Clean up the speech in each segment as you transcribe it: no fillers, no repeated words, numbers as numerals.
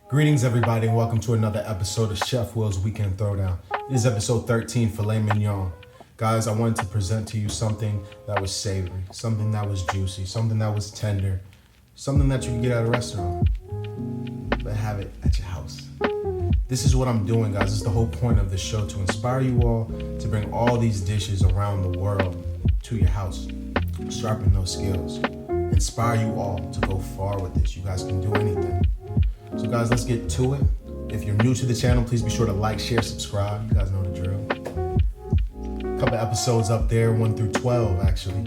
Greetings, everybody, and welcome to another episode of Chef Will's Weekend Throwdown. This is episode 13, Filet Mignon. Guys, I wanted to present to you something that was savory, something that was juicy, something that was tender, something that you can get at a restaurant, but have it at your house. This is what I'm doing, guys. This is the whole point of the show, to inspire you all to bring all these dishes around the world to your house, sharpen those skills, inspire you all to go far with this. You guys can do anything. So guys, let's get to it. If you're new to the channel, please be sure to like, share, subscribe. You guys know the drill. A couple episodes up there, 1 through 12 actually.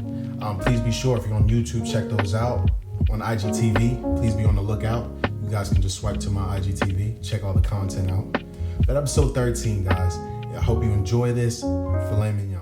Please be sure, if you're on YouTube, check those out. On IGTV, please be on the lookout. You guys can just swipe to my IGTV, check all the content out. But episode 13, guys. I hope you enjoy this. Filet Mignon.